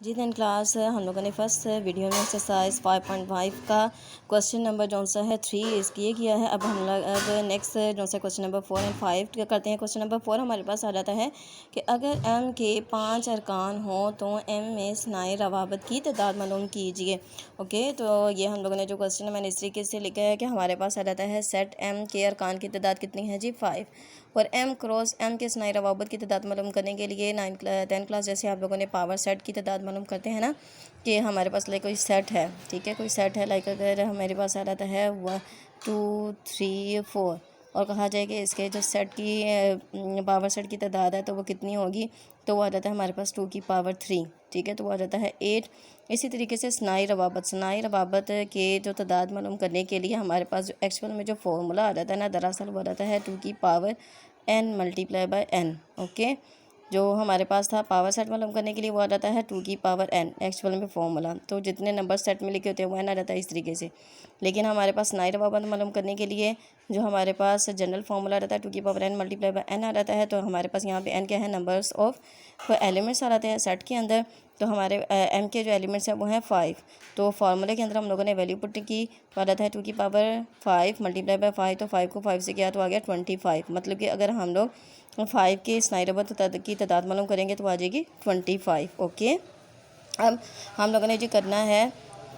जी then class हम लोगों ने फर्स्ट वीडियो में एक्सरसाइज 5.5 का क्वेश्चन नंबर जो सा है 3 इसकी ये किया है। अब हम लोग नेक्स्ट जो सा क्वेश्चन नंबर 4 और 5 करते हैं। क्वेश्चन नंबर 4 हमारे पास आ जाता है कि अगर एम के 5 अरकान हों तो एम में सनाए रवाबत की तादाद मालूम कीजिए। ओके, तो ये हम लोगों ने जो क्वेश्चन है मैंने इस तरीके से लिखा है कि हमारे पास आ जाता है सेट एम के अरकान की तादाद कितनी है जी 5 और एम क्रॉस एम के सनाए रवाबत की तादाद मालूम करने के लिए 10 क्लास जैसे आप लोगों ने पावर सेट की तादाद मालूम करते हैं ना कि हमारे पास लाइक कोई सेट है, ठीक है, कोई सेट है लाइक अगर हमारे पास आ जाता है 1 2 3 4 और कहा जाए कि इसके जो सेट की पावर सेट की तादाद है तो वो कितनी होगी, तो वो आ जाता है हमारे पास 2 की पावर 3, ठीक है, तो वो आ जाता है 8। इसी तरीके से सनाई रवाबत के जो तादाद मालूम करने के लिए हमारे पास जो एक्चुअल में जो फॉर्मूला आ जाता है ना दरअसल वो आ जाता है 2 की power n multiply by n। Okay, जो हमारे पास था पावर सेट मालूम करने के लिए वो आ जाता है 2 की पावर n एक्चुअल में फॉर्मूला, तो जितने नंबर सेट में लिखे होते हैं वो n आ जाता है इस तरीके से। लेकिन हमारे पास सनाई रवाबत मालूम करने के लिए जो हमारे पास जनरल फार्मूला रहता है 2 की power n multiply by n आ जाता है। तो हमारे पास यहाँ पे n क्या है, नंबर्स ऑफ एलिमेंट्स आ जाते हैं सेट के अंदर। तो हमारे m के जो एलिमेंट्स हैं वो हैं 5। तो फार्मूले के अंदर हम लोगों ने वैल्यू पुट की तो आ जाता है 2 की पावर 5 मल्टीप्लाई बाय 5, तो 5 को 5 से किया तो आ गया 25। मतलब कि अगर हम लोग 5 के सनाई रवाबत की तादाद मालूम करेंगे तो आ जाएगी 25। ओके, अब हम लोगों ने जो करना है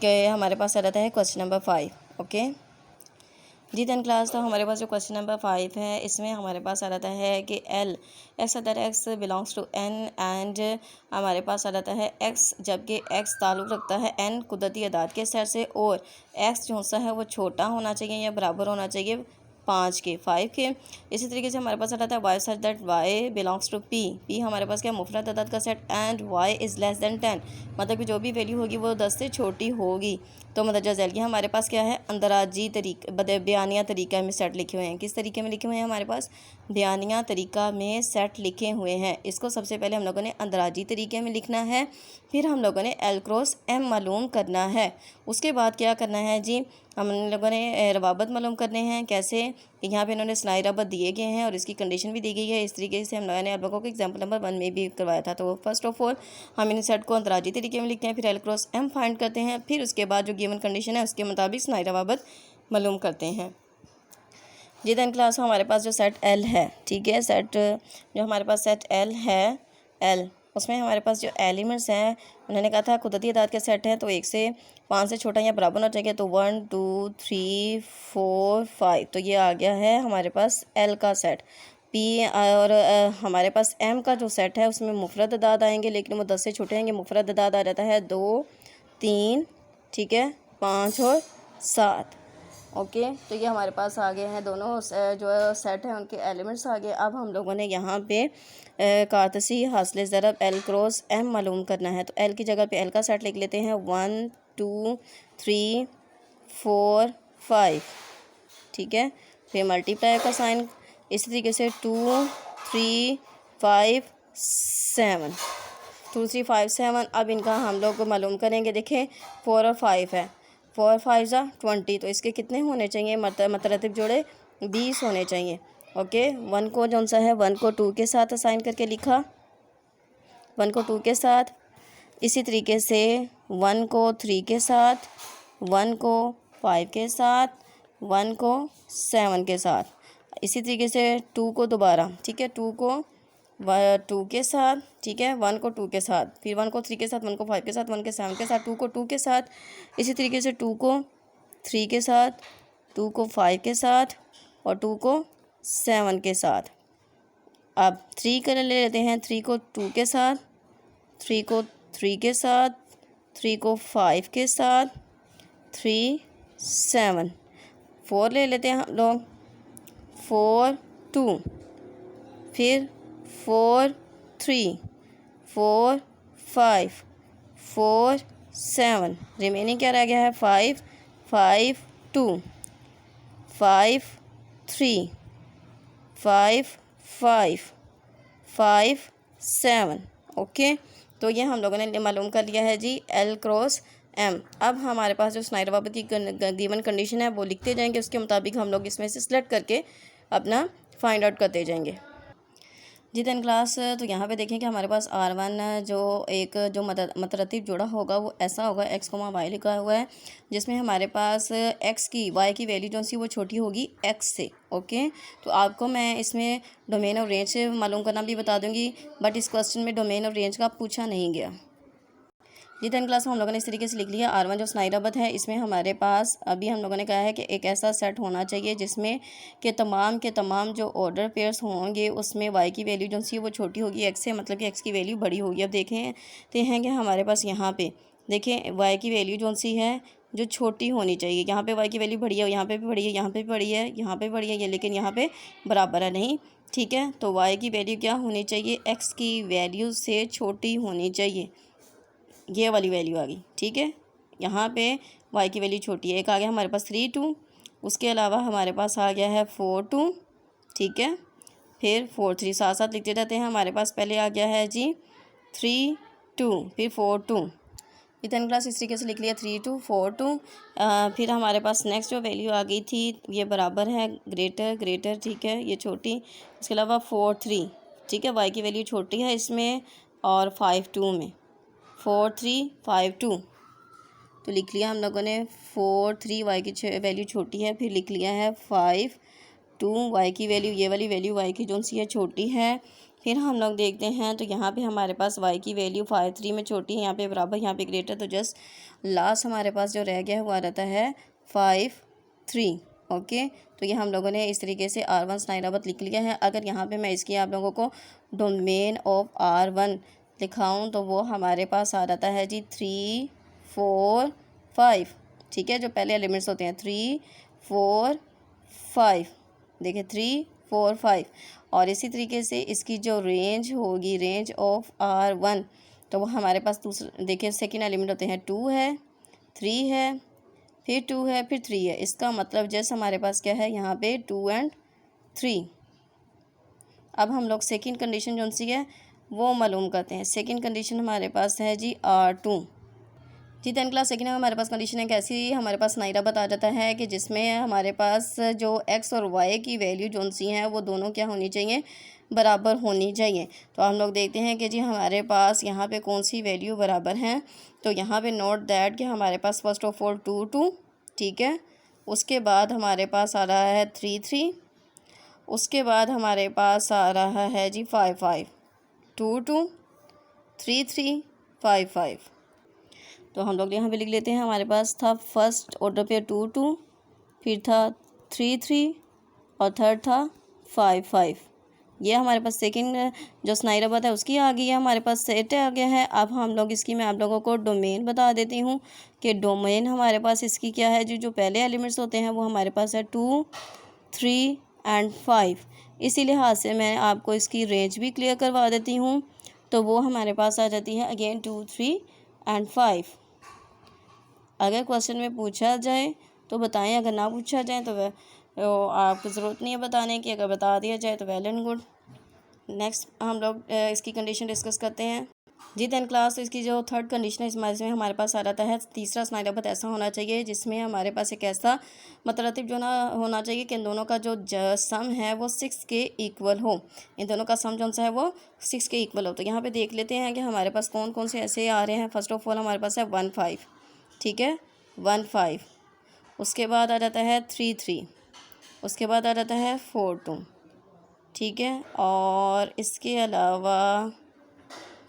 कि हमारे पास आ जाता है क्वेश्चन नंबर 5। ओके जी दैन क्लास, तो हमारे पास जो क्वेश्चन नंबर 5 है इसमें हमारे पास आ जाता है कि L x other x belongs to N and हमारे पास आ जाता है एक्स, जबकि एक्स ताल्लुक़ रखता है एन कुदरती अदाद के सेट से और एक्स जो सा है वो छोटा होना चाहिए या बराबर होना चाहिए 5 के। इसी तरीके से हमारे पास आ जाता है y such that y belongs to P हमारे पास क्या मुफरद अदद का set and y is less than 10, मतलब कि जो भी वैल्यू होगी वो 10 से छोटी होगी। तो मदरजा झैल की हमारे पास क्या है अंदराजी तरीका बयानिया तरीका में सेट लिखे हुए हैं। किस तरीके में लिखे हुए हैं, हमारे पास बयानिया तरीका में सेट लिखे हुए हैं। इसको सबसे पहले हम लोगों ने अंदराजी तरीके में लिखना है, फिर हम लोगों ने एल क्रॉस एम मालूम करना है। उसके बाद क्या करना है जी, हम लोगों ने रवाबत मालूम करने हैं। कैसे, यहाँ पे इन्होंने सनाई रवाबत दिए गए हैं और इसकी कंडीशन भी दी गई है। इस तरीके से हम लोगों ने आप लोगों को एग्जाम्पल नंबर 1 में भी करवाया था। तो फर्स्ट ऑफ ऑल हम इन सेट को अंतराजी तरीके में लिखते हैं, फिर एल क्रॉस एम फाइंड करते हैं, फिर उसके बाद जो गिवन कंडीशन है उसके मुताबिक सनाई रवाबत मालूम करते हैं। जी दैन क्लास, हमारे पास जो सेट एल है, ठीक है, सेट जो हमारे पास सेट एल है एल, उसमें हमारे पास जो एलिमेंट्स हैं उन्होंने कहा था कुदरती अदाद के सेट है तो 1 से 5 से छोटा या बराबर होना चाहिए। तो 1 2 3 4 5, तो ये आ गया है हमारे पास एल का सेट। पी और हमारे पास एम का जो सेट है उसमें मुफरद अदाद आएंगे लेकिन वो 10 से छोटे आएंगे। मुफरद अदाद आ जाता है 2 3, ठीक है, 5 और 7। ओके, तो ये हमारे पास आ गए हैं दोनों जो सेट हैं उनके एलिमेंट्स आ गए। अब हम लोगों ने यहाँ पे कारतसी हासिल ज़रब एल क्रॉस एम मालूम करना है। तो एल की जगह पे एल का सेट लिख लेते हैं 1 2 3 4 5, ठीक है, फिर मल्टीप्लाई का साइन इसी तरीके से 2 3 5 7 2 3 5 7। अब इनका हम लोग मालूम करेंगे। देखें 4 और 5 है, 4 5 ज़ा 20, तो इसके कितने होने चाहिए, मतरतीब जोड़े 20 होने चाहिए। ओके, 1 को जो सा है 1 को 2 के साथ असाइन करके लिखा, 1 को 2 के साथ, इसी तरीके से 1 को 3 के साथ, 1 को 5 के साथ, 1 को 7 के साथ, इसी तरीके से 2 को दोबारा, ठीक है, 2 को 2 के साथ, ठीक है, 1 को 2 के साथ, फिर 1 को 3 के साथ, 1 को 5 के साथ, 1 के 7 के साथ, 2 को 2 के साथ, इसी तरीके से 2 को 3 के साथ, 2 को 5 के साथ और 2 को 7 के साथ। अब 3 कर ले लेते हैं, 3 को 2 के साथ, 3 को 3 के साथ, 3 को 5 के साथ, 3 7, 4 ले लेते हैं हम लोग, 4 2, फिर 4 3 4 5 4 7, रिमेनिंग क्या रह गया है 5 5 2 5 3 5 5 5 7। ओके, तो ये हम लोगों ने मालूम कर लिया है जी एल क्रॉस एम। अब हमारे पास जो सनाई रवाबत की गिवन कंडीशन है वो लिखते जाएंगे, उसके मुताबिक हम लोग इसमें से सिलेक्ट करके अपना फाइंड आउट करते जाएंगे। जी टेन क्लास, तो यहाँ पे देखें कि हमारे पास R1 जो मतरतीब जोड़ा होगा वो ऐसा होगा, x, y लिखा हुआ है, जिसमें हमारे पास x की y की वैल्यू जो सी वो छोटी होगी x से। ओके, तो आपको मैं इसमें डोमेन और रेंज मालूम करना भी बता दूंगी, बट इस क्वेश्चन में डोमेन और रेंज का पूछा नहीं गया। जी टेन क्लास में हम लोगों ने इस तरीके से लिख लिया। R1 जो स्नाइराबत है, इसमें हमारे पास अभी हम लोगों ने कहा है कि एक ऐसा सेट होना चाहिए जिसमें के तमाम जो ऑर्डर पेयर्स होंगे उसमें y की वैल्यू जो सी वो छोटी होगी x से, मतलब कि x की वैल्यू बड़ी होगी। अब देखें तो हैं कि हमारे पास यहाँ पे देखें y की वैल्यू जो सी है जो छोटी होनी चाहिए। यहाँ पे y की वैल्यू बड़ी है, यहाँ पे भी बड़ी है, यहाँ पे भी बड़ी है, यहाँ पे बड़ी है, ये लेकिन यहाँ पे बराबर है नहीं। ठीक है, तो y की वैल्यू क्या होनी चाहिए, x की वैल्यू से छोटी होनी चाहिए। ये वाली वैल्यू आ गई। ठीक है, यहाँ पे y की वैल्यू छोटी है। एक आ गया हमारे पास 3 2, उसके अलावा हमारे पास आ गया है 4 2। ठीक है, फिर 4 3, साथ साथ लिखते रहते हैं। हमारे पास पहले आ गया है जी 3 2, फिर 4 2। इतने क्लास इस तरीके से लिख लिया 3 2 4 2। फिर हमारे पास नेक्स्ट जो वैल्यू आ गई थी ये बराबर है, ग्रेटर। ठीक है, ये छोटी। इसके अलावा 4 3। ठीक है, y की वैल्यू छोटी है इसमें, और 5 2 में 4 3 5 2। तो लिख लिया हम लोगों ने 4 3, y की वैल्यू छोटी है, फिर लिख लिया है 5 2, y की वैल्यू ये वाली वैल्यू y की जो सी है छोटी है। फिर हम लोग देखते हैं तो यहाँ पे हमारे पास y की वैल्यू 5 3 में छोटी है, यहाँ पे बराबर, यहाँ पे ग्रेटर। तो जस्ट लास्ट हमारे पास जो रह गया हुआ रहता है 5 3। ओके, तो ये हम लोगों ने इस तरीके से R1 स्नाइराबत लिख लिया है। अगर यहाँ पे मैं इसकी आप लोगों को डोमेन ऑफ R1 दिखाऊं तो वो हमारे पास आ जाता है जी 3 4 5। ठीक है, जो पहले एलिमेंट्स होते हैं 3 4 5, देखिए 3 4 5। और इसी तरीके से इसकी जो रेंज होगी, रेंज ऑफ R1, तो वो हमारे पास दूसरा देखिए सेकेंड एलिमेंट होते हैं 2 है, 3 है, फिर 2 है, फिर 3 है। इसका मतलब जैसे हमारे पास क्या है यहाँ पे 2 और 3। अब हम लोग सेकेंड कंडीशन जो सी है वो मालूम करते हैं। सेकंड कंडीशन हमारे पास है जी R2। जी टेन क्लास सेकंड में हमारे पास कंडीशन है कैसी, हमारे पास स्नाइराबत आ जाता है कि जिसमें हमारे पास जो x और y की वैल्यू जो सी हैं वो दोनों क्या होनी चाहिए, बराबर होनी चाहिए। तो हम लोग देखते हैं कि जी हमारे पास यहाँ पे कौन सी वैल्यू बराबर हैं। तो यहाँ पे नोट दैट कि हमारे पास फर्स्ट ऑफ ऑल 2 2। ठीक है, उसके बाद हमारे पास आ रहा है 3 3, उसके बाद हमारे पास आ रहा है जी 5 5, 2 2 3 3 5 5। तो हम लोग यहाँ पे लिख लेते हैं। हमारे पास था फर्स्ट ऑर्डर पे 2 2, फिर था 3 3, और थर्ड था 5 5। ये हमारे पास सेकंड जो स्नाइराबत है उसकी आ गई है, हमारे पास सेट आ गया है। अब हम लोग इसकी मैं आप लोगों को डोमेन बता देती हूँ कि डोमेन हमारे पास इसकी क्या है। जो पहले एलिमेंट्स होते हैं वो हमारे पास है 2 3 एंड 5। इसी लिहाज से मैं आपको इसकी रेंज भी क्लियर करवा देती हूँ। तो वो हमारे पास आ जाती है अगेन 2 3 एंड 5। अगर क्वेश्चन में पूछा जाए तो बताएं, अगर ना पूछा जाए तो आपको ज़रूरत नहीं है बताने की, अगर बता दिया जाए तो वेल एंड गुड। नेक्स्ट हम लोग इसकी कंडीशन डिस्कस करते हैं। जी टेन क्लास, इसकी जो थर्ड कंडीशन है इसमें हमारे पास आ जाता है तीसरा स्नाइराबत ऐसा होना चाहिए जिसमें हमारे पास एक ऐसा मतरतीब जो ना होना चाहिए कि इन दोनों का जो सम है वो 6 के इक्वल हो। इन दोनों का सम जो सा है वो 6 के इक्वल हो। तो यहाँ पे देख लेते हैं कि हमारे पास कौन कौन से ऐसे आ रहे हैं। फर्स्ट ऑफ ऑल हमारे पास है 1 5। ठीक है, 1 5। उसके बाद आ जाता है 3 3, उसके बाद आ जाता है 4 2। ठीक है, और इसके अलावा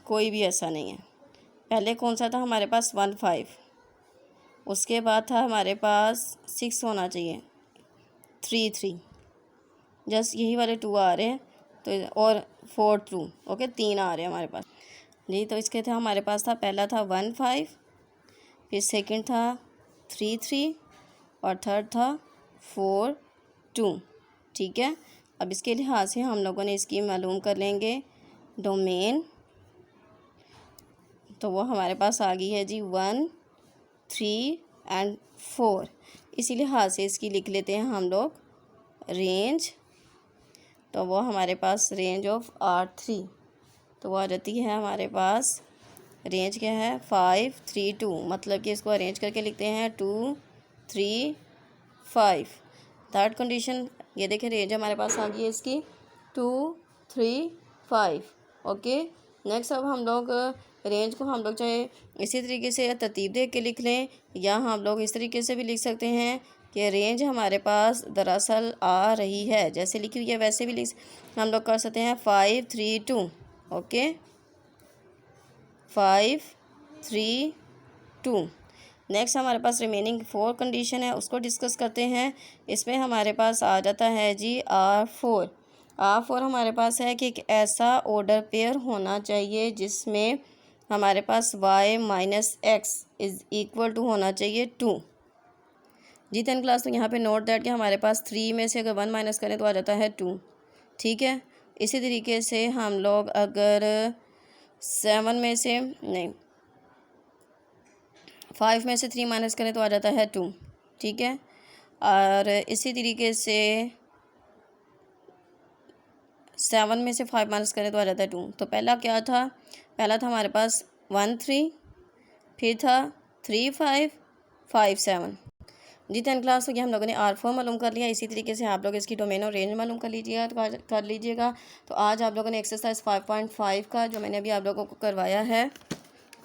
कोई भी ऐसा नहीं है। पहले कौन सा था हमारे पास 1 5, उसके बाद था हमारे पास 6 होना चाहिए, 3 3। जस्ट यही वाले 2 आ रहे हैं, तो और 4 2। ओके, 3 आ रहे हैं हमारे पास जी। तो इसके थे हमारे पास था पहला था 1 5, फिर सेकंड था 3 3, और थर्ड था 4 2। ठीक है, अब इसके लिहाज से हम लोगों ने इसकी मालूम कर लेंगे डोमेन। तो वो हमारे पास आ गई है जी 1 3 एंड 4। इसी लिहाज से इसकी लिख लेते हैं हम लोग रेंज। तो वो हमारे पास रेंज ऑफ R3, तो वो आ जाती है हमारे पास रेंज क्या है 5 3 2। मतलब कि इसको अरेंज करके लिखते हैं 2 3 5। थर्ड कंडीशन ये देखिए, रेंज हमारे पास आ गई है इसकी 2 3 5। ओके, नेक्स्ट अब हम लोग रेंज को हम लोग चाहे इसी तरीके से तरतीब दे के लिख लें, या हम लोग इस तरीके से भी लिख सकते हैं कि रेंज हमारे पास दरअसल आ रही है, जैसे लिखी हुई है वैसे भी हम लोग कर सकते हैं 5 3 2। ओके, 5 3 2। नेक्स्ट हमारे पास रिमेनिंग 4 कंडीशन है, उसको डिस्कस करते हैं। इसमें हमारे पास आ जाता है जी R4। R4 हमारे पास है कि एक ऐसा ऑर्डर पेयर होना चाहिए जिसमें हमारे पास y minus x is equal to होना चाहिए 2। जी 10 क्लास, तो यहाँ पे नोट दैट कि हमारे पास 3 में से अगर 1 माइनस करें तो आ जाता है 2। ठीक है, इसी तरीके से हम लोग अगर 7 में से नहीं 5 में से 3 माइनस करें तो आ जाता है 2। ठीक है, और इसी तरीके से 7 में से 5 माइनस करें तो आ जाता है 2। तो पहला क्या था, पहला था हमारे पास 1 3, फिर था 3 5 5 7। जी 10 क्लास, तो ये हम लोगों ने R4 मालूम कर लिया। इसी तरीके से आप लोग इसकी डोमेन और रेंज मालूम कर लीजिएगा। तो आज आप लोगों ने एक्सरसाइज 5.5 का जो मैंने अभी आप लोगों को करवाया है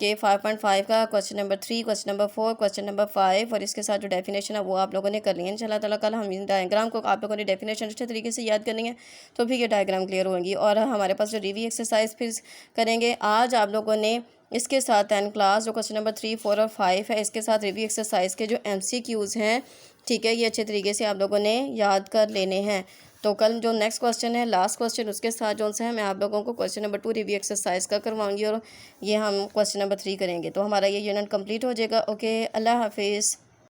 कि 5.5 का question number 3, question number 4, question number 5 और इसके साथ जो डेफिनेशन है वो आप लोगों ने कर ली है। इंशाल्लाह ताला कल हम इन डायग्राम को आप लोगों ने डेफिनेशन अच्छे तरीके से याद करनी है, तो फिर ये डायग्राम क्लियर होंगी। और हमारे पास जो रिव्यू एक्सरसाइज फिर करेंगे आज आप लोगों ने इसके साथ 10 क्लास जो क्वेश्चन नंबर 3, 4 और 5 है, इसके साथ रिव्यू एक्सरसाइज के जो MCQs हैं, ठीक है, ये अच्छे तरीके से आप लोगों ने याद कर लेने हैं। तो कल जो नेक्स्ट क्वेश्चन है, लास्ट क्वेश्चन, उसके साथ जो सा है मैं आप लोगों को क्वेश्चन नंबर 2 रिव्यू एक्सरसाइज का करवाऊंगी और ये हम क्वेश्चन नंबर 3 करेंगे। तो हमारा ये यूनिट कंप्लीट हो जाएगा। ओके, अल्लाह हाफिज़।